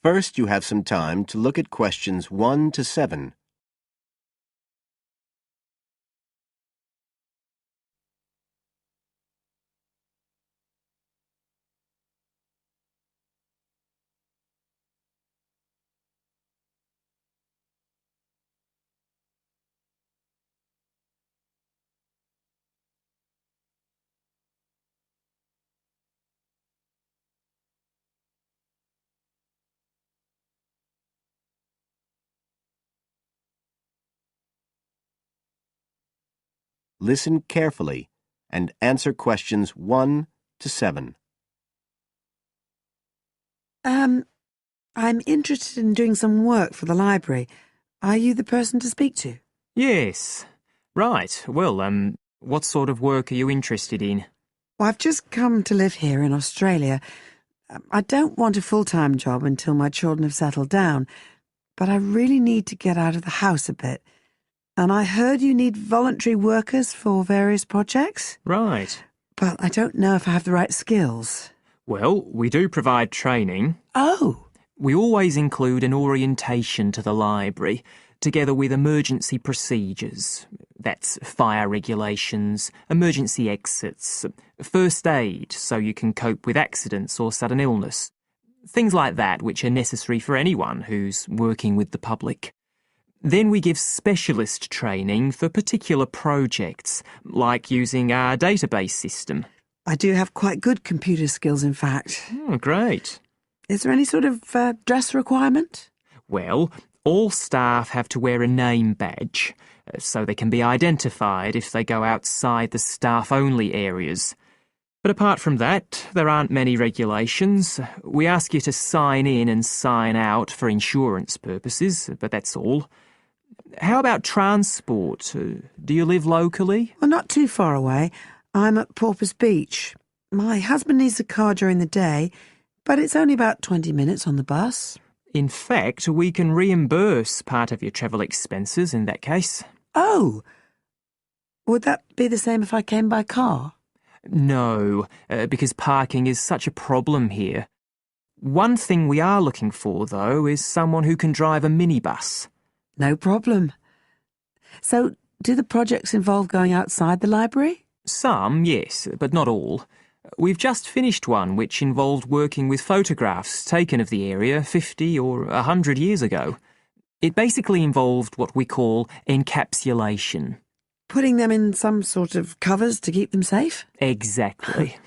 First, you have some time to look at questions 1 to 7. Listen carefully and answer questions 1 to 7. I'm interested in doing some work for the library. Are you the person to speak to? Yes. Right. Well, what sort of work are you interested in? Well, I've just come to live here in Australia. I don't want a full-time job until my children have settled down, but I really need to get out of the house a bit. And I heard you need voluntary workers for various projects. Right. But I don't know if I have the right skills. Well, we do provide training. Oh! We always include an orientation to the library, together with emergency procedures. That's fire regulations, emergency exits, first aid so you can cope with accidents or sudden illness. Things like that which are necessary for anyone who's working with the public. Then we give specialist training for particular projects, like using our database system. I do have quite good computer skills, in fact. Oh, great. Is there any sort of dress requirement? Well, all staff have to wear a name badge, so they can be identified if they go outside the staff-only areas. But apart from that, there aren't many regulations. We ask you to sign in and sign out for insurance purposes, but that's all. How about transport? Do you live locally? Well, not too far away. I'm at Porpoise Beach. My husband needs a car during the day, but it's only about 20 minutes on the bus. In fact, we can reimburse part of your travel expenses in that case. Oh! Would that be the same if I came by car? No, because parking is such a problem here. One thing we are looking for, though, is someone who can drive a minibus. No problem. So, do the projects involve going outside the library? Some, yes, but not all. We've just finished one which involved working with photographs taken of the area 50 or 100 years ago. It basically involved what we call encapsulation. Putting them in some sort of covers to keep them safe? Exactly.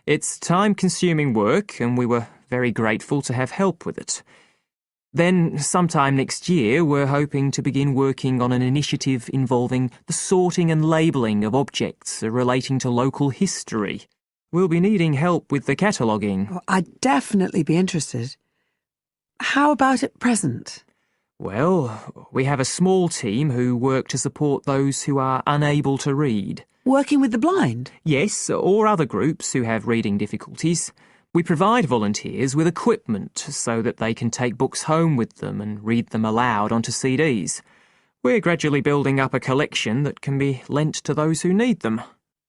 It's time-consuming work, and we were very grateful to have help with it. Then, sometime next year, we're hoping to begin working on an initiative involving the sorting and labelling of objects relating to local history. We'll be needing help with the cataloguing. Well, I'd definitely be interested. How about at present? Well, we have a small team who work to support those who are unable to read. Working with the blind? Yes, or other groups who have reading difficulties. We provide volunteers with equipment so that they can take books home with them and read them aloud onto CDs. We're gradually building up a collection that can be lent to those who need them.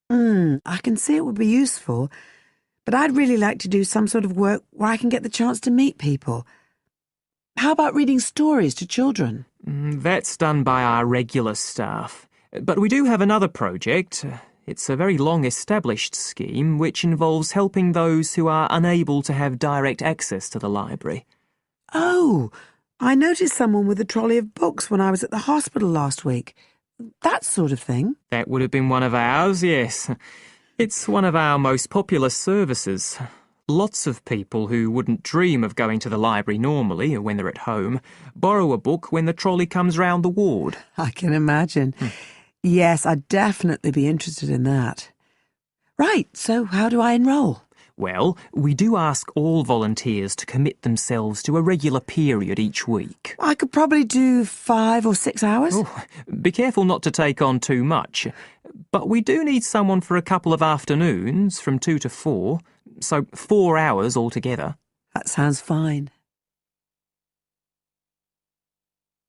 I can see it would be useful, but I'd really like to do some sort of work where I can get the chance to meet people. How about reading stories to children? That's done by our regular staff. But we do have another project. It's a very long-established scheme which involves helping those who are unable to have direct access to the library. Oh, I noticed someone with a trolley of books when I was at the hospital last week. That sort of thing. That would have been one of ours, yes. It's one of our most popular services. Lots of people who wouldn't dream of going to the library normally when they're at home borrow a book when the trolley comes round the ward. I can imagine. Yes, I'd definitely be interested in that. Right, so how do I enrol? Well, we do ask all volunteers to commit themselves to a regular period each week. I could probably do 5 or 6 hours. Oh, be careful not to take on too much. But we do need someone for a couple of afternoons from 2 to 4, so 4 hours altogether. That sounds fine.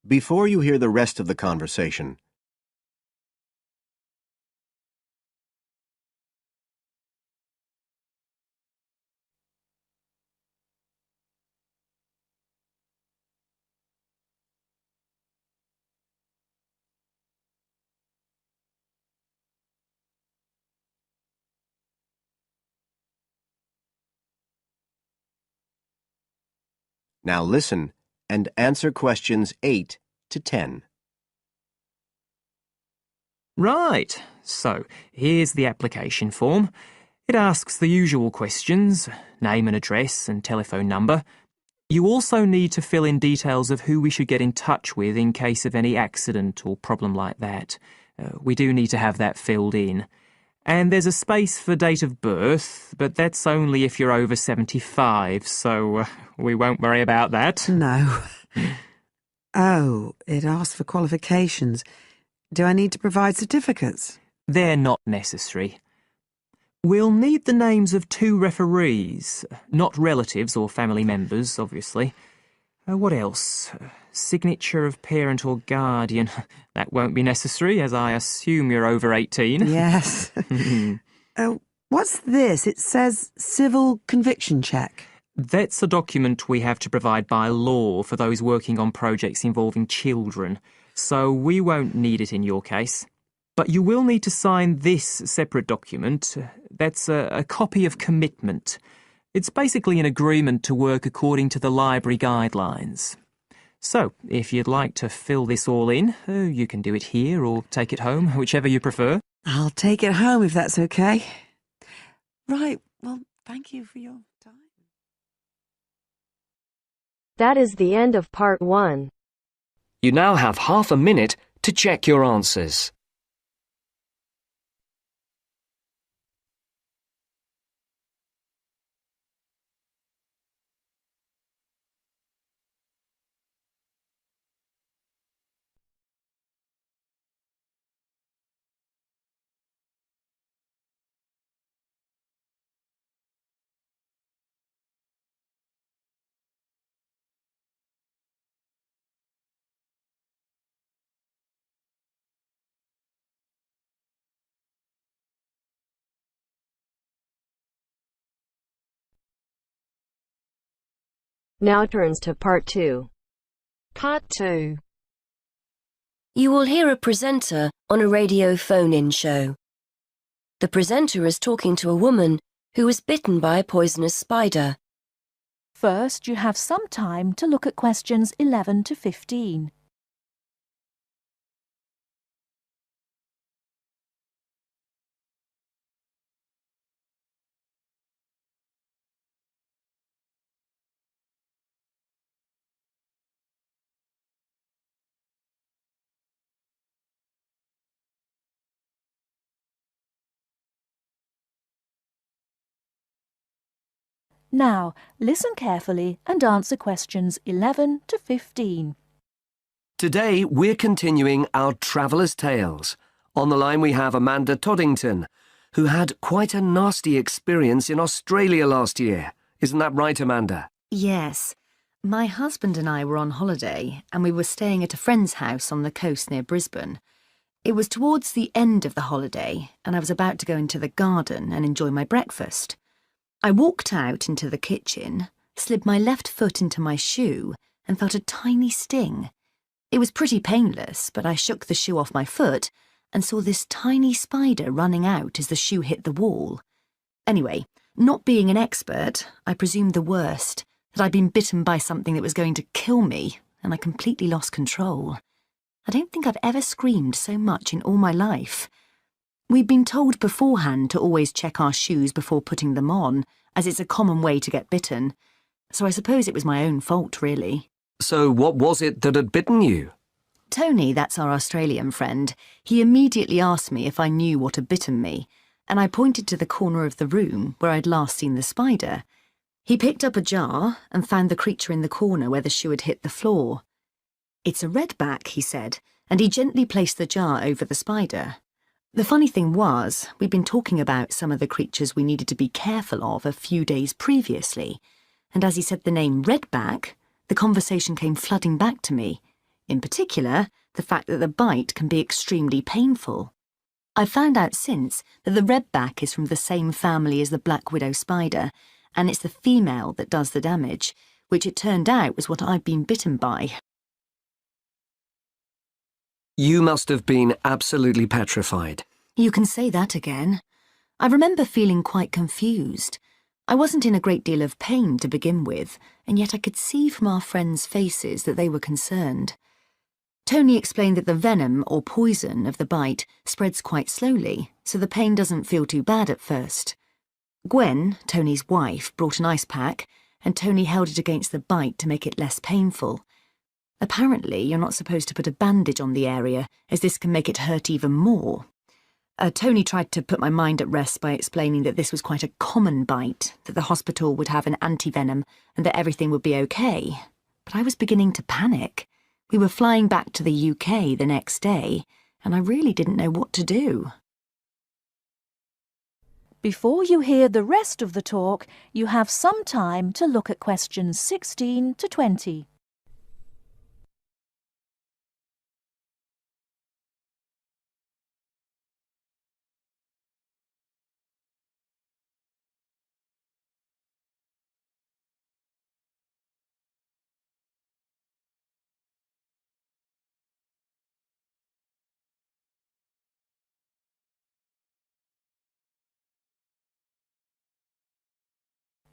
Before you hear the rest of the conversation, Now listen and answer questions 8 to 10. Right, so here's the application form. It asks the usual questions, name and address and telephone number. You also need to fill in details of who we should get in touch with in case of any accident or problem like that. We do need to have that filled in. And there's a space for date of birth, but that's only if you're over 75, so we won't worry about that. No. Oh, it asks for qualifications. Do I need to provide certificates? They're not necessary. We'll need the names of 2 referees, not relatives or family members, obviously. What else? Signature of parent or guardian. That won't be necessary, as I assume you're over 18. Yes. What's this? It says civil conviction check. That's a document we have to provide by law for those working on projects involving children, so we won't need it in your case. But you will need to sign this separate document. That's a copy of commitment. It's basically an agreement to work according to the library guidelines. So, if you'd like to fill this all in, you can do it here or take it home, whichever you prefer. I'll take it home if that's okay. Right, well, thank you for your time. That is the end of part 1. You now have half a minute to check your answers. Now turns to part 2. Part 2. You will hear a presenter on a radio phone-in show. The presenter is talking to a woman who was bitten by a poisonous spider. First, you have some time to look at questions 11 to 15. Now, listen carefully and answer questions 11 to 15. Today, we're continuing our Traveller's Tales. On the line we have Amanda Toddington, who had quite a nasty experience in Australia last year. Isn't that right, Amanda? Yes. My husband and I were on holiday, and we were staying at a friend's house on the coast near Brisbane. It was towards the end of the holiday, and I was about to go into the garden and enjoy my breakfast. I walked out into the kitchen, slid my left foot into my shoe, and felt a tiny sting. It was pretty painless, but I shook the shoe off my foot and saw this tiny spider running out as the shoe hit the wall. Anyway, not being an expert, I presumed the worst, that I'd been bitten by something that was going to kill me, and I completely lost control. I don't think I've ever screamed so much in all my life. We'd been told beforehand to always check our shoes before putting them on, as it's a common way to get bitten. So I suppose it was my own fault, really. So what was it that had bitten you? Tony, that's our Australian friend, he immediately asked me if I knew what had bitten me, and I pointed to the corner of the room where I'd last seen the spider. He picked up a jar and found the creature in the corner where the shoe had hit the floor. "It's a redback," he said, and he gently placed the jar over the spider. The funny thing was, we'd been talking about some of the creatures we needed to be careful of a few days previously, and as he said the name redback, the conversation came flooding back to me. In particular, the fact that the bite can be extremely painful. I've found out since that the redback is from the same family as the black widow spider, and it's the female that does the damage, which it turned out was what I'd been bitten by. You must have been absolutely petrified. You can say that again. I remember feeling quite confused. I wasn't in a great deal of pain to begin with, and yet I could see from our friends' faces that they were concerned. Tony explained that the venom or poison of the bite spreads quite slowly, so the pain doesn't feel too bad at first. Gwen, Tony's wife, brought an ice pack, and Tony held it against the bite to make it less painful. Apparently, you're not supposed to put a bandage on the area, as this can make it hurt even more. Tony tried to put my mind at rest by explaining that this was quite a common bite, that the hospital would have an antivenom, and that everything would be okay. But I was beginning to panic. We were flying back to the UK the next day, and I really didn't know what to do. Before you hear the rest of the talk, you have some time to look at questions 16 to 20.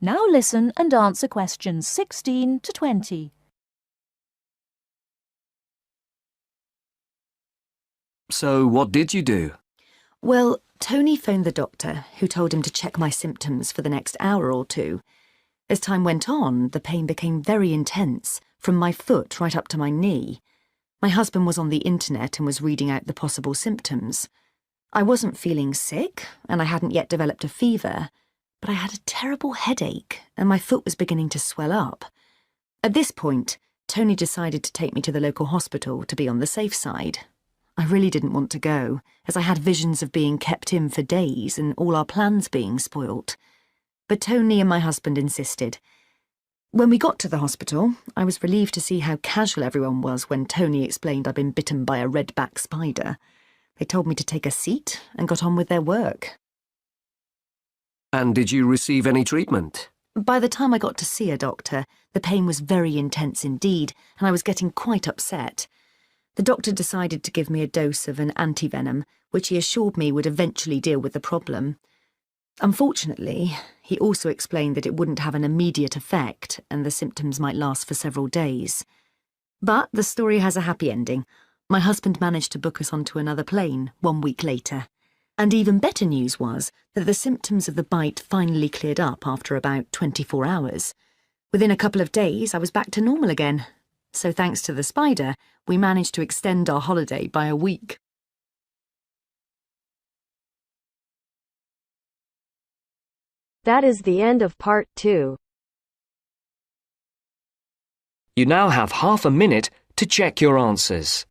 Now listen and answer questions 16 to 20. So what did you do? Well, Tony phoned the doctor, who told him to check my symptoms for the next hour or two. As time went on, the pain became very intense, from my foot right up to my knee. My husband was on the internet and was reading out the possible symptoms. I wasn't feeling sick, and I hadn't yet developed a fever, but I had a terrible headache, and my foot was beginning to swell up. At this point, Tony decided to take me to the local hospital to be on the safe side. I really didn't want to go, as I had visions of being kept in for days and all our plans being spoilt. But Tony and my husband insisted. When we got to the hospital, I was relieved to see how casual everyone was when Tony explained I'd been bitten by a redback spider. They told me to take a seat and got on with their work. And did you receive any treatment? By the time I got to see a doctor, the pain was very intense indeed, and I was getting quite upset. The doctor decided to give me a dose of an antivenom, which he assured me would eventually deal with the problem. Unfortunately, he also explained that it wouldn't have an immediate effect and the symptoms might last for several days. But the story has a happy ending. My husband managed to book us onto another plane 1 week later. And even better news was that the symptoms of the bite finally cleared up after about 24 hours. Within a couple of days, I was back to normal again. So thanks to the spider, we managed to extend our holiday by a week. That is the end of part 2. You now have half a minute to check your answers.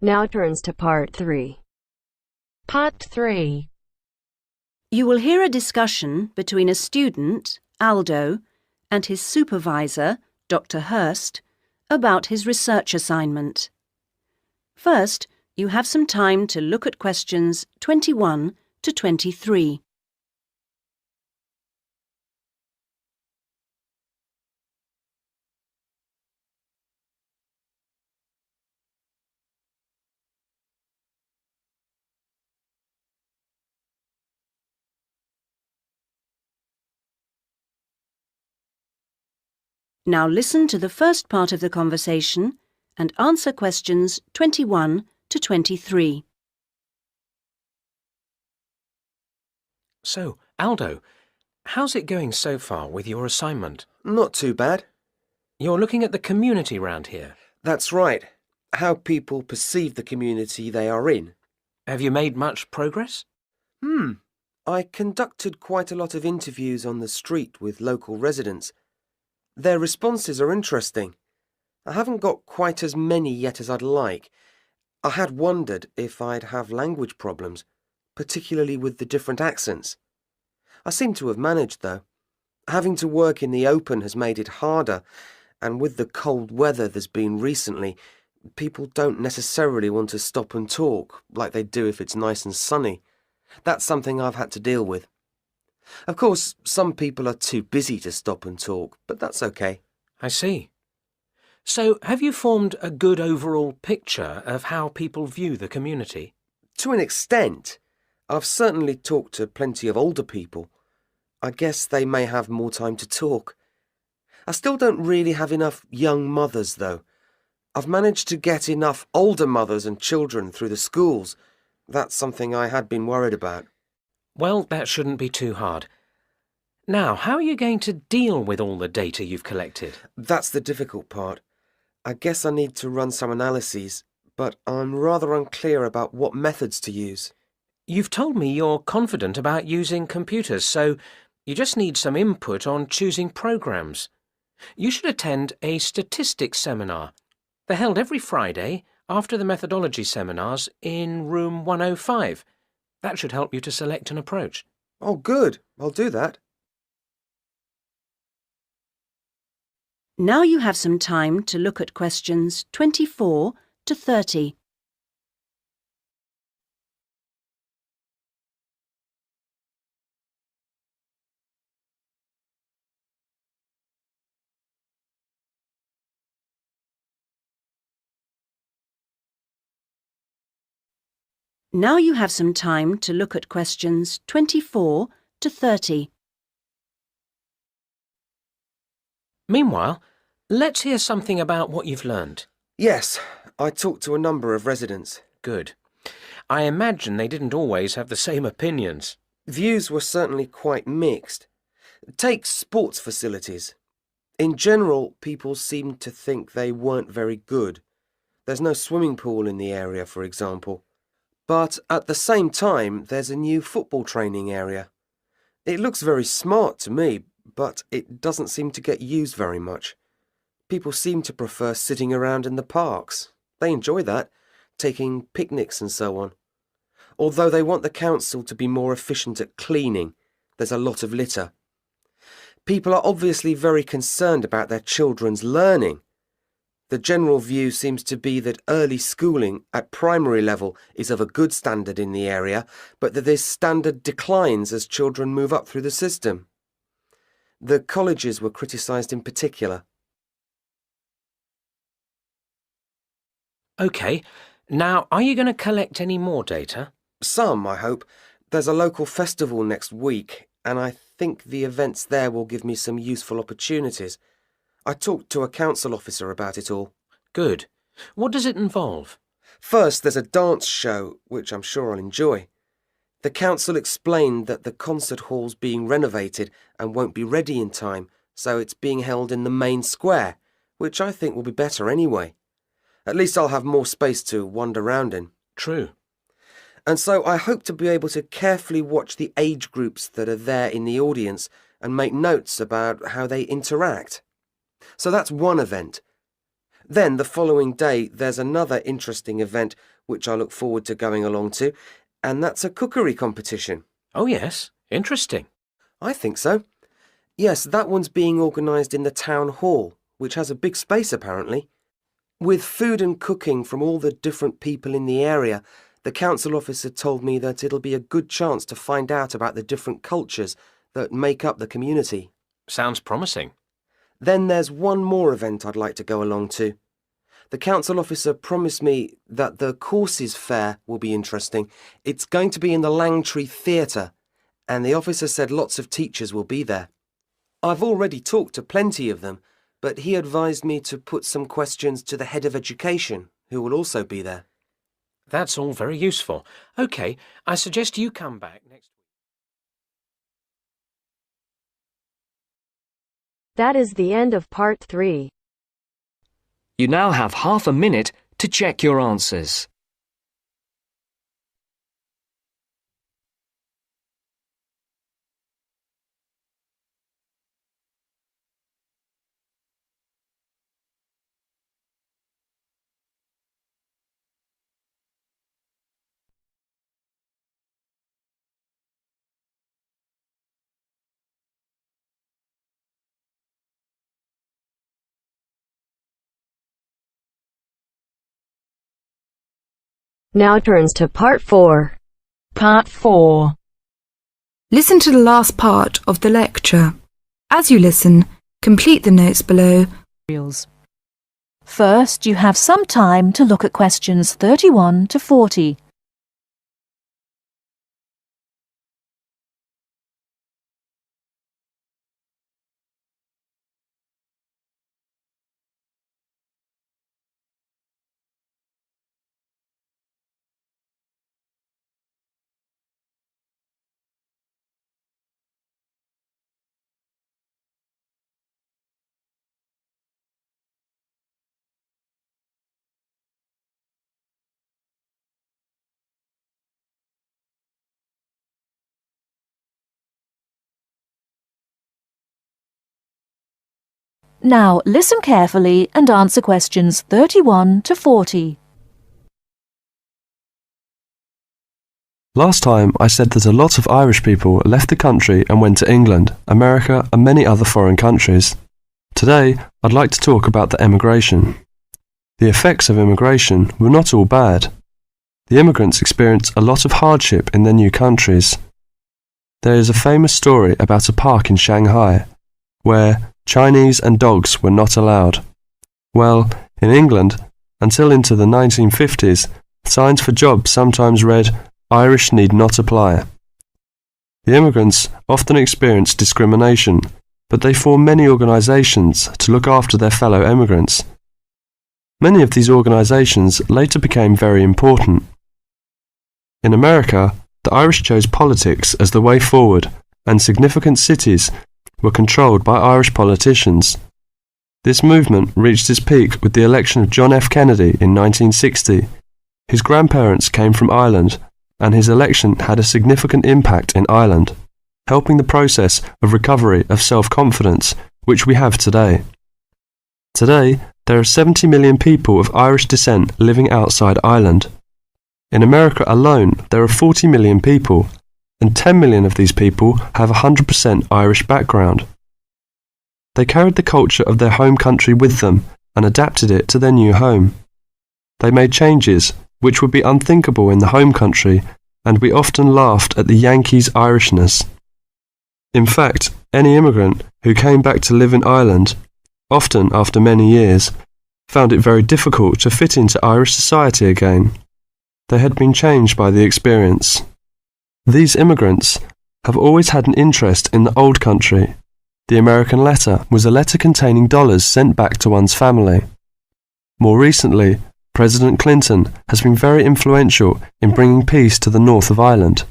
Now turns to part 3. Part 3. You will hear a discussion between a student, Aldo, and his supervisor, Dr. Hurst, about his research assignment. First, you have some time to look at questions 21 to 23. Now listen to the first part of the conversation and answer questions 21 to 23. So, Aldo, how's it going so far with your assignment? Not too bad. You're looking at the community round here. That's right. How people perceive the community they are in. Have you made much progress? I conducted quite a lot of interviews on the street with local residents. Their responses are interesting. I haven't got quite as many yet as I'd like. I had wondered if I'd have language problems, particularly with the different accents. I seem to have managed, though. Having to work in the open has made it harder, and with the cold weather there's been recently, people don't necessarily want to stop and talk like they do if it's nice and sunny. That's something I've had to deal with. Of course, some people are too busy to stop and talk, but that's okay. I see. So, have you formed a good overall picture of how people view the community? To an extent. I've certainly talked to plenty of older people. I guess they may have more time to talk. I still don't really have enough young mothers, though. I've managed to get enough older mothers and children through the schools. That's something I had been worried about. Well, that shouldn't be too hard. Now, how are you going to deal with all the data you've collected? That's the difficult part. I guess I need to run some analyses, but I'm rather unclear about what methods to use. You've told me you're confident about using computers, so you just need some input on choosing programs. You should attend a statistics seminar. They're held every Friday after the methodology seminars in room 105. That should help you to select an approach. Oh, good. I'll do that. Now you have some time to look at questions 24 to 30. Now you have some time to look at questions 24 to 30. Meanwhile, let's hear something about what you've learned. Yes, I talked to a number of residents. Good. I imagine they didn't always have the same opinions. Views were certainly quite mixed. Take sports facilities. In general, people seemed to think they weren't very good. There's no swimming pool in the area, for example. But at the same time, there's a new football training area. It looks very smart to me, but it doesn't seem to get used very much. People seem to prefer sitting around in the parks. They enjoy that, taking picnics and so on. Although they want the council to be more efficient at cleaning, there's a lot of litter. People are obviously very concerned about their children's learning. The general view seems to be that early schooling at primary level is of a good standard in the area, but that this standard declines as children move up through the system. The colleges were criticised in particular. OK, now are you going to collect any more data? Some, I hope. There's a local festival next week, and I think the events there will give me some useful opportunities. I talked to a council officer about it all. Good. What does it involve? First, there's a dance show, which I'm sure I'll enjoy. The council explained that the concert hall's being renovated and won't be ready in time, so it's being held in the main square, which I think will be better anyway. At least I'll have more space to wander around in. True. And so I hope to be able to carefully watch the age groups that are there in the audience and make notes about how they interact. So that's one event. Then the following day there's another interesting event which I look forward to going along to, and that's a cookery competition. Oh yes, interesting. I think so. Yes, that one's being organised in the town hall, which has a big space apparently. With food and cooking from all the different people in the area, the council officer told me that it'll be a good chance to find out about the different cultures that make up the community. Sounds promising. Then there's one more event I'd like to go along to. The council officer promised me that the courses fair will be interesting. It's going to be in the Langtree Theatre, and the officer said lots of teachers will be there. I've already talked to plenty of them, but he advised me to put some questions to the head of education, who will also be there. That's all very useful. OK, I suggest you come back next week. That is the end of part 3. You now have half a minute to check your answers. Now turns to Part 4. Part 4. Listen to the last part of the lecture. As you listen, complete the notes below. First, you have some time to look at questions 31 to 40. Now listen carefully and answer questions 31 to 40. Last time I said that a lot of Irish people left the country and went to England, America and many other foreign countries. Today I'd like to talk about the emigration. The effects of immigration were not all bad. The immigrants experienced a lot of hardship in their new countries. There is a famous story about a park in Shanghai where Chinese and dogs were not allowed. Well, in England, until into the 1950s, signs for jobs sometimes read, "Irish need not apply." The immigrants often experienced discrimination, but they formed many organisations to look after their fellow immigrants. Many of these organisations later became very important. In America, the Irish chose politics as the way forward, and significant cities were controlled by Irish politicians. This movement reached its peak with the election of John F. Kennedy in 1960. His grandparents came from Ireland, and his election had a significant impact in Ireland, helping the process of recovery of self-confidence which we have today. Today, there are 70 million people of Irish descent living outside Ireland. In America alone, there are 40 million people, and 10 million of these people have a 100% Irish background. They carried the culture of their home country with them and adapted it to their new home. They made changes which would be unthinkable in the home country, and we often laughed at the Yankees' Irishness. In fact, any immigrant who came back to live in Ireland, often after many years, found it very difficult to fit into Irish society again. They had been changed by the experience. These immigrants have always had an interest in the old country. The American letter was a letter containing dollars sent back to one's family. More recently, President Clinton has been very influential in bringing peace to the north of Ireland.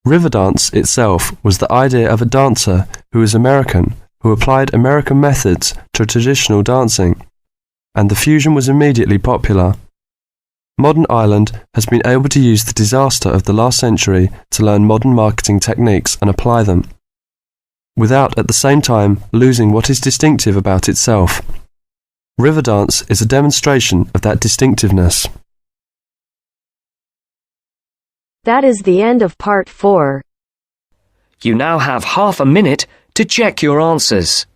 Riverdance itself was the idea of a dancer who was American, who applied American methods to traditional dancing, and the fusion was immediately popular. Modern Ireland has been able to use the disaster of the last century to learn modern marketing techniques and apply them, without at the same time losing what is distinctive about itself. Riverdance is a demonstration of that distinctiveness. That is the end of Part 4. You now have half a minute to check your answers.